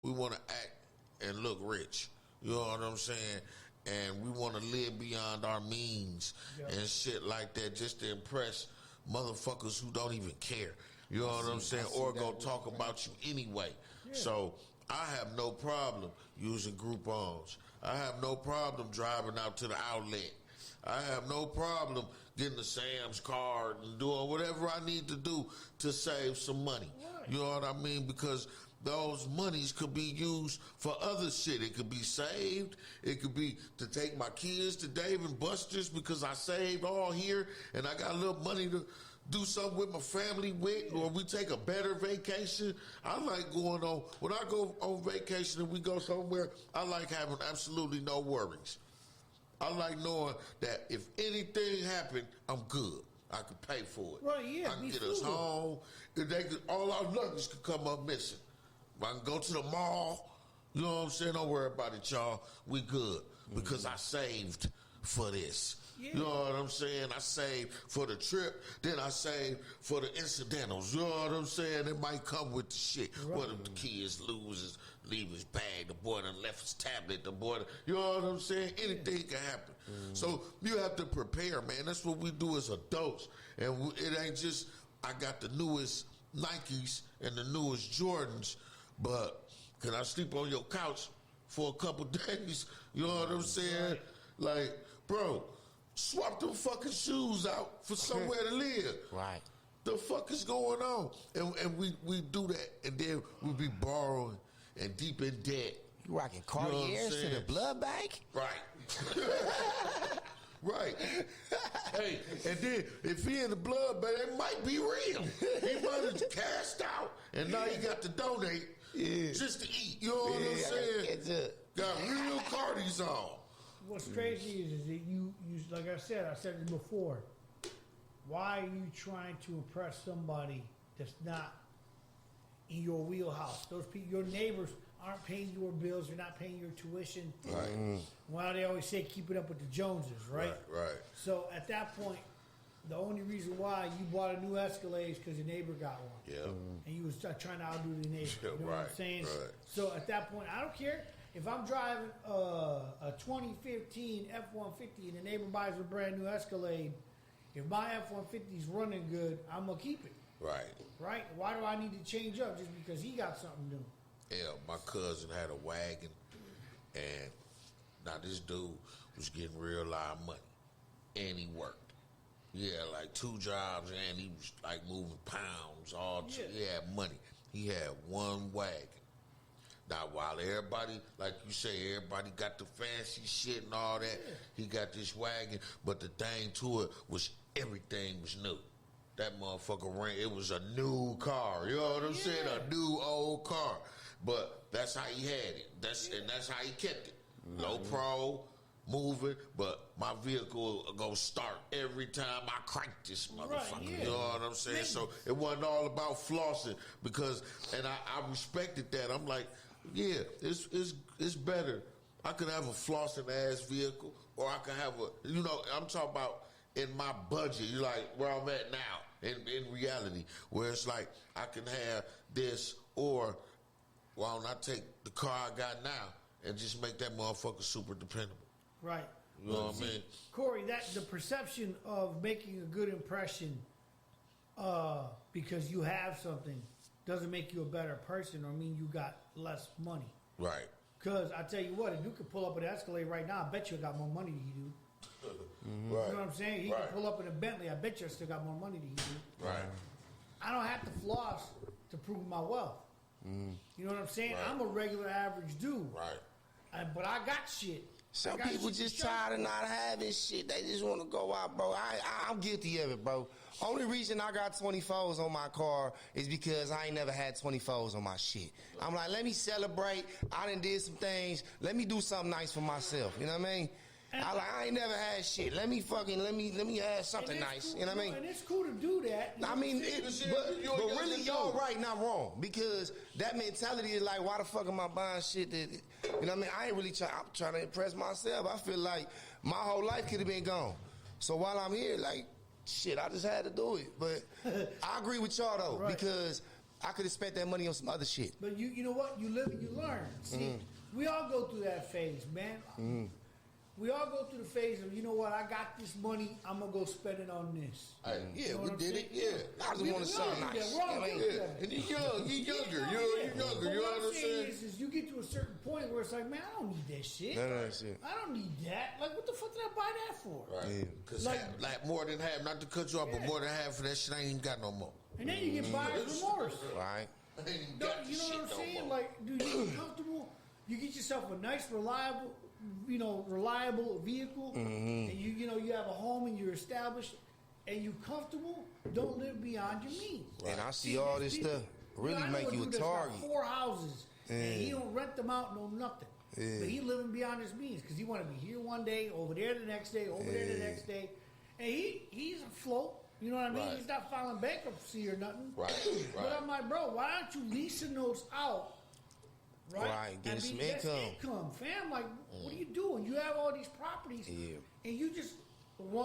We want to act and look rich. You know what I'm saying? And we want to live beyond our means and shit like that just to impress motherfuckers who don't even care. You know what I'm saying? Or go talk about you anyway. Yeah. So I have no problem using Groupons. I have no problem driving out to the outlet. I have no problem getting the Sam's card and doing whatever I need to do to save some money. Right. You know what I mean? Because those monies could be used for other shit. It could be saved. It could be to take my kids to Dave and Buster's because I saved all here and I got a little money to do something with my family with, or we take a better vacation. I like going on, when I go on vacation and we go somewhere, I like having absolutely no worries. I like knowing that if anything happened, I'm good. I can pay for it. Right, yeah. I can get us home. All our luggage could come up missing. I can go to the mall. You know what I'm saying? Don't worry about it, y'all. We good. Because I saved for this. Yeah. You know what I'm saying? I saved for the trip, then I saved for the incidentals. You know what I'm saying? It might come with the shit. Right. What if the kids leave his bag, the boy done left his tablet, the boy, you know what I'm saying? Anything can happen. So you have to prepare, man. That's what we do as adults. And it ain't just, I got the newest Nikes and the newest Jordans, but can I sleep on your couch for a couple days? You know what I'm saying? Right. Like, bro, swap them fucking shoes out for somewhere to live. Right. The fuck is going on? And we do that, and then we be borrowing and deep in debt. You rocking Cartiers to the blood bank? Right. Right. Hey, and then if he in the blood bank, it might be real. He might have cashed out, and now he got to donate just to eat. You know what I'm saying? Got real Cartis on. What's crazy is that you like I said it before. Why are you trying to impress somebody that's not in your wheelhouse? Those people, your neighbors, aren't paying your bills. They're not paying your tuition. Right. Well, they always say keep it up with the Joneses, right? Right. So at that point, the only reason why you bought a new Escalade is because your neighbor got one. Yeah. And you was trying to outdo the neighbor. You know what I'm saying? Right. So at that point, I don't care. If I'm driving a 2015 F-150 and the neighbor buys a brand new Escalade, if my F-150 is running good, I'm going to keep it. Right. Right? Why do I need to change up just because he got something new? Yeah, my cousin had a wagon, and now this dude was getting real lot of money, and he worked. He had like 2 jobs, and he was like moving pounds. He had money. He had one wagon. Now, while everybody, like you say, everybody got the fancy shit and all that, he got this wagon, but the thing to it was everything was new. That motherfucker ran, it was a new car. You know what I'm saying? A new old car. But that's how he had it. And that's how he kept it. Low pro, moving, but my vehicle go start every time I crank this motherfucker. Right, you know what I'm saying? So it wasn't all about flossing and I respected that. I'm like, yeah, it's better. I could have a flossing ass vehicle, or I could have I'm talking about in my budget, like where I'm at now, in reality, where it's like I can have this, or why don't I take the car I got now and just make that motherfucker super dependable? Right. You know what I mean? Corey, the perception of making a good impression because you have something doesn't make you a better person or mean you got less money. Right. Because I tell you what, if you could pull up an Escalade right now, I bet you got more money than you do. Right. You know what I'm saying? He can pull up in a Bentley, I bet you I still got more money than you do. Right. I don't have to floss to prove my wealth. You know what I'm saying? Right. I'm a regular average dude. Right. But I got shit. Some people just tired of not having shit. They just want to go out, bro. I'm guilty of it, bro. Only reason I got 24s on my car is because I ain't never had 24s on my shit. I'm like, let me celebrate. I done did some things. Let me do something nice for myself. You know what I mean? I ain't never had shit. Let me have something nice. Cool, you know what I mean? And it's cool to do that. I mean, but really, y'all right, not wrong. Because that mentality is like, why the fuck am I buying shit that, you know what I mean? I ain't really I'm trying to impress myself. I feel like my whole life could have been gone. So while I'm here, like, shit, I just had to do it. But I agree with y'all, though, because I could have spent that money on some other shit. But you know what? You live and you learn. See, we all go through that phase, man. We all go through the phase of, you know what? I got this money. I'm gonna go spend it on this. Yeah, You know we what I'm did saying? it. Yeah, I just want to sound all do nice. that. We're all I mean, guilty yeah. of that. And you're young. You're younger. Yeah. You're younger. But You know what what I'm saying? is you get to a certain point where it's like, man, I don't need that shit. None of that shit. I don't need that. Like, what the fuck did I buy that for? Right. Yeah. Because Like- more than half, not to cut you off, but Yeah. more than half of that shit I ain't even got no more. And then you get buyer's remorse. Right? I ain't even No, got the you know shit what I'm no saying? more. Like, dude, you get comfortable. You get yourself a nice, reliable vehicle, and you have a home and you're established, and you comfortable. Don't live beyond your means. And I see all there's this people- stuff really I know make a you a dude that's got target. 4 houses, and he Yeah. don't rent them out, no nothing. Yeah. But he living beyond his means because he want to be here one day, over there the next day, over there the Yeah. next day, and he's afloat. You know what I mean? Right. He's not filing bankruptcy or nothing. Right, But right. I'm like, bro, why aren't you leasing those out? Right, getting And some that's income. income, fam. Like, what are you doing? You have all these properties, Yeah. and you just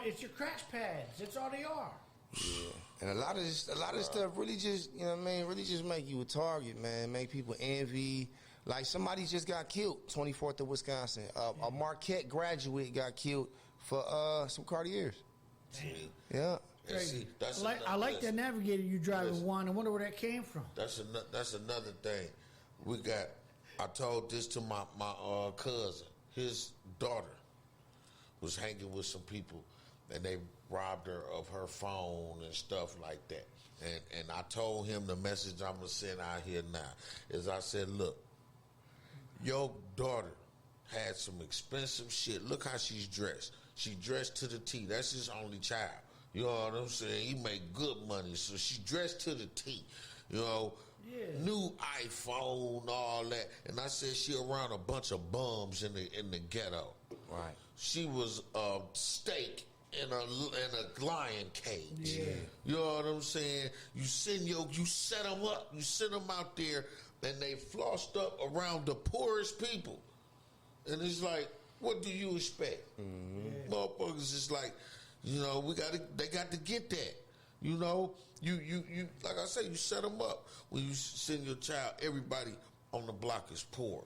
it's your crash pads. That's all they are. Yeah. And a lot of this stuff really just, you know what I mean, really just make you a target, man. Make people envy. Like somebody just got killed, 24th of Wisconsin. A Marquette graduate got killed for some Cartiers. See? Yeah. And see, that's I like that listen, Navigator you driving, listen. Juan. I wonder where that came from. That's another thing. I told this to my cousin. His daughter was hanging with some people, and they robbed her of her phone and stuff like that. And I told him the message I'm gonna send out here now is I said, look, your daughter had some expensive shit. Look how she's dressed. She dressed to the T. That's his only child. You know what I'm saying? He make good money, so she dressed to the T. You know, Yeah. new iPhone, all that. And I said she around a bunch of bums in the ghetto. Right. She was a steak in a lion cage. Yeah. You know what I'm saying? You set them up, you send them out there, and they flossed up around the poorest people. And it's like, what do you expect? Motherfuckers is like, they got to get that. You know, you like I say, you set them up. When you send your child, everybody on the block is poor.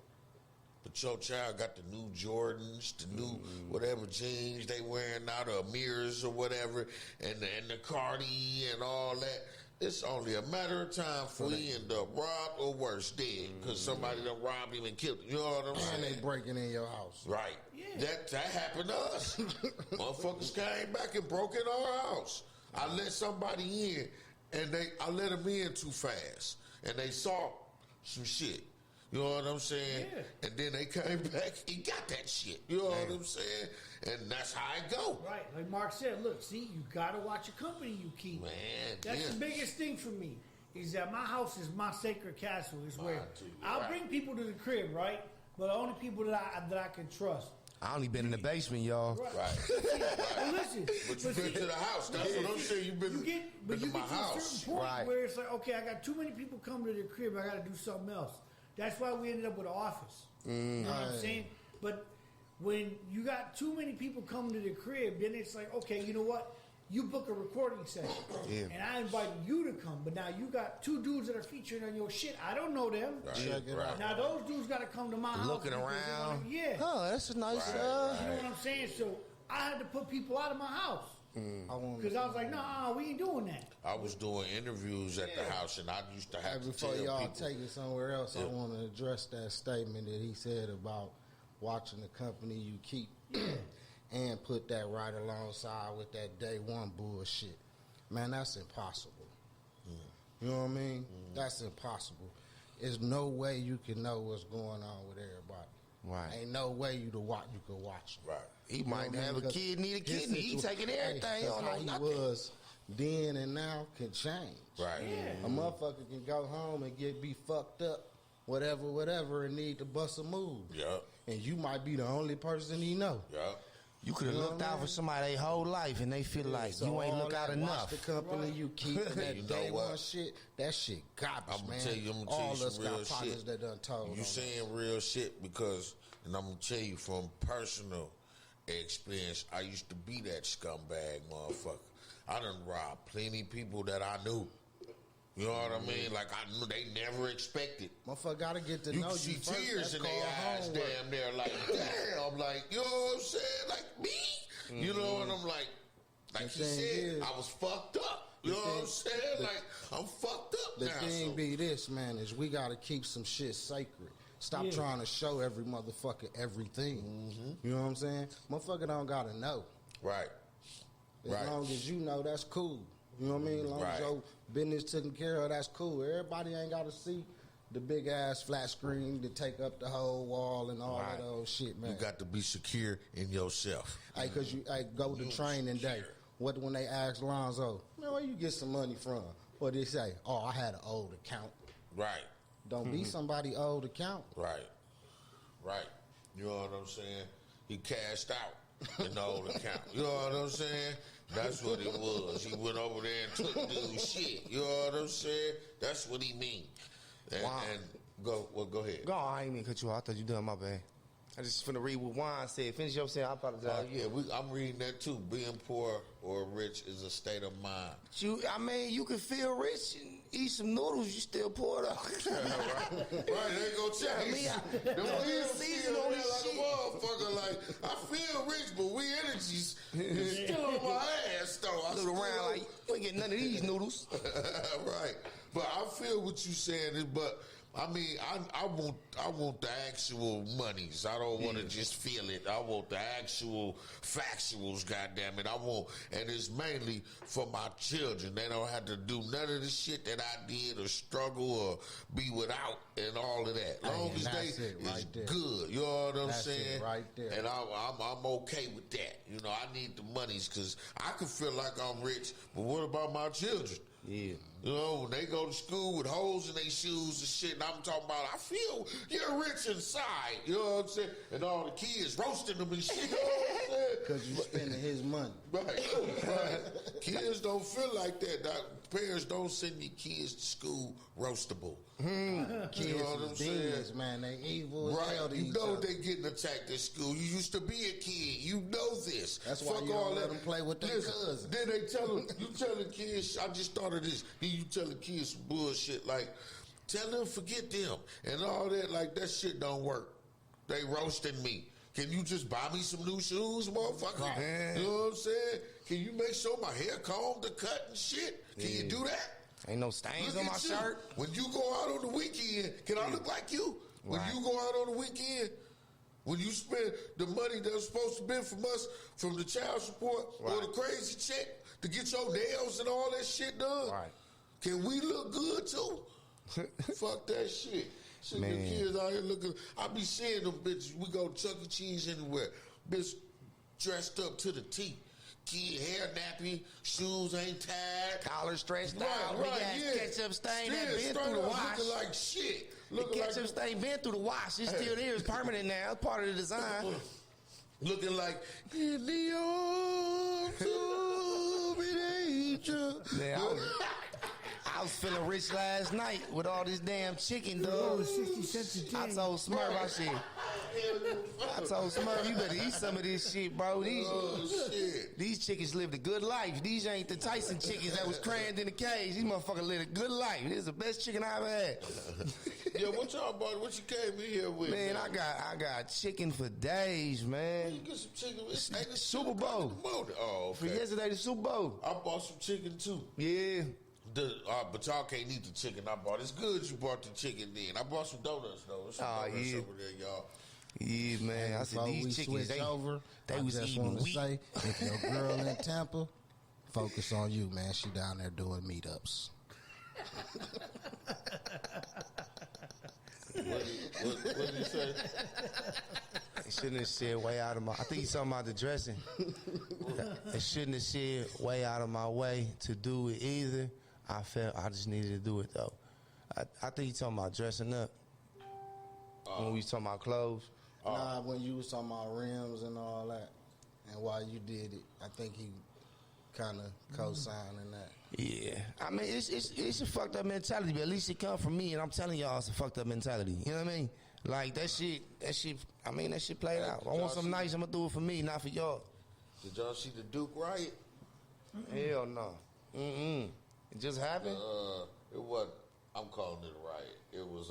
But your child got the new Jordans, the new whatever jeans they wearing now, the mirrors or whatever, and the Cardi and all that. It's only a matter of time for he end up robbed or worse, dead, because somebody done robbed him and killed him. You know what I'm And saying? they breaking in your house. Right. Yeah. That happened to us. Motherfuckers came back and broke in our house. I let somebody in, and I let them in too fast, and they saw some shit. You know what I'm saying? Yeah. And then they came back and got that shit. You know what I'm saying? And that's how it go. Right, like Mark said. Look, see, you gotta watch the company you keep. Man, That's yeah. the biggest thing for me. Is that my house is my sacred castle. Is where Mine too, I'll right. bring people to the crib, right? But only people that I can trust. I only been in the basement, y'all. Right. Well, listen, But you've been to the house. That's what I'm saying. You've been, you get, been but you to my get to a house. certain point Right. where it's like, okay, I got too many people coming to the crib. I got to do something else. That's why we ended up with an office. You know what I'm Right. saying? But when you got too many people coming to the crib, then it's like, okay, you know what? You book a recording session, Yeah. and I invited you to come. But now you got 2 dudes that are featured on your shit. I don't know them. Right. Check it right. out. Now those dudes got to come to my house. Looking because they around. wanna- yeah. Oh, that's a nice. Right, You know right. what I'm saying? So I had to put people out of my house I want because I was like, nah, we ain't doing that. I was doing interviews at the house, and I used to have to before tell y'all people. take it somewhere else, I Yeah. want to address that statement that he said about watching the company you keep and put that right alongside with that day one bullshit. Man, that's impossible. You know what I mean? That's impossible. There's no way you can know what's going on with everybody. Right. Ain't no way you could watch it. Right. He You know might what I mean? have a 'Cause kid, need a his kidney. He situ- taking Hey, everything 'cause on how no he nothing. was then and now can change. Right. Yeah. A motherfucker can go home and be fucked up, whatever, and need to bust a move. Yeah. And you might be the only person he know. Yeah. You could have You know looked what I out for mean? somebody their whole life, and they feel like So you ain't all look out that enough. Watch the company you keep and that You know day what? one shit, that shit garbage, I'm man. gonna tell you all us some real got partners shit. that done told on You us. saying real shit because, and I'm gonna tell you from personal experience, I used to be that scumbag motherfucker. I done robbed plenty people that I knew. You know what I mean? Like I knew they never expected. Motherfucker gotta get to You know can you see first. tears That's in their called eyes, homework. damn near like, damn, like, you know what I'm saying? Like me? You know, and I'm like The he thing said, is- I was fucked up. You know what I'm saying? Like, I'm fucked up The now. thing so. be this, man, is we gotta keep some shit sacred. Stop Yeah. trying to show every motherfucker everything. You know what I'm saying? Motherfucker don't gotta know. Right. As Right. long as you know, that's cool. You know what I mean? As long Right. as your business taken care of, that's cool. Everybody ain't gotta see the big ass flat screen to take up the whole wall and all Right. that old shit, man. You got to be secure in yourself. Hey, cause you go to You training day. secure. What when they ask Lonzo, man, where you get some money from? What they say? Oh, I had an old account. Right. Don't be somebody old account. Right. Right. You know what I'm saying? He cashed out in the old account. You know what I'm saying? That's what it was. He went over there and took dude's shit. You know what I'm saying? That's what he mean. And, Wow. and go ahead. Go on, I ain't mean to cut you off. I thought you done, my bad. I just finna read what Juan said. Finish your saying, I apologize. Yeah, I'm reading that too. Being poor or rich is a state of mind. You can feel rich and eat some noodles, you still poor though. Right, they go check. Yeah, me, The we real season feel on like this a shit. motherfucker. Like I feel rich, but we energies is still on my ass though. I Look still- around like, you ain't getting none of these noodles. right. But I feel what you saying, but I mean, I want the actual monies. I don't want to just feel it. I want the actual factuals. Goddamn it! I want, and it's mainly for my children. They don't have to do none of the shit that I did or struggle or be without and all of that. Long and as that's they it right is there. good, you know what I'm That's it saying? right there. And I'm okay with that. You know, I need the monies because I can feel like I'm rich, but what about my children? Yeah. You know, when they go to school with holes in their shoes and shit, and I'm talking about, I feel you're rich inside. You know what I'm saying? And all the kids roasting them and shit. You know what I'm saying? Because you spending his money. Right, right. Kids don't feel like that. Parents don't send your kids to school roastable. Kids You know what I'm is saying? demons, man. They evil as hell Right, to you each know other. they getting attacked at school. You used to be a kid. You know this. That's why you don't let them play with their cousins. Then they tell them, you tell the kids, I just thought of this. Then you tell the kids some bullshit like, tell them forget them and all that. Like that shit don't work. They roasting me. Can you just buy me some new shoes, motherfucker? Right. You know what I'm saying? Can you make sure my hair combed to cut and shit? Can you do that? Ain't no stains Look on my at you. shirt. When you go out on the weekend, can I look like you? When Right. you go out on the weekend, when you spend the money that's supposed to be from us, from the child support or Right. the crazy check to get your nails and all that shit done, Right. can we look good too? Fuck that shit. Shit, the Man. kids out here looking. I be seeing them bitches. We go to Chuck E. Cheese anywhere. Bitch dressed up to the T. Kid hair nappy, shoes ain't tied. Collar stretched out, big ass ketchup stain that been straight through the up wash. Looking like shit. The Looking ketchup like, stain been through the wash. It's still there. It's permanent now. It's part of the design. looking like in the arms of an angel. Man, I was feeling rich last night with all this damn chicken, Oh, dog. 60 cents a day. I told Smurf, I told Smurf, you better eat some of this shit, bro. Oh shit. These chickens lived a good life. These ain't the Tyson chickens that was crammed in the cage. These motherfuckers lived a good life. This is the best chicken I ever had. Yeah, what y'all bought? What you came in here with? Man, I got chicken for days, You man. get some chicken. It's ain't the Super 10 o'clock Bowl. in the morning. Oh, For okay. yesterday, the Super Bowl. I bought some chicken too. Yeah. But y'all can't eat the chicken I bought. It's good you bought the chicken then. I bought some donuts though. There's some Oh, donuts yeah. over there, y'all. Yeah, man. I said, Before we these chickens, switch they over, they I was just eating want to wheat. say, if your girl in Tampa, focus on you, man. She down there doing meetups. What did you say? It shouldn't have said way out of my. I think he's talking about the dressing. It shouldn't have said way out of my way to do it either. I felt I just needed to do it though. I think he's talking about dressing up. When we was talking about clothes. Nah, when you was talking about rims and all that, and why you did it, I think he kind of co-signing that. Yeah, I mean it's a fucked up mentality, but at least it come from me, and I'm telling y'all it's a fucked up mentality. You know what I mean? Like that shit. I mean that shit played out. I want something nice. I'm gonna do it for me, not for y'all. Did y'all see the Duke riot? Hell no. It just happened. It wasn't. I'm calling it a riot. It was,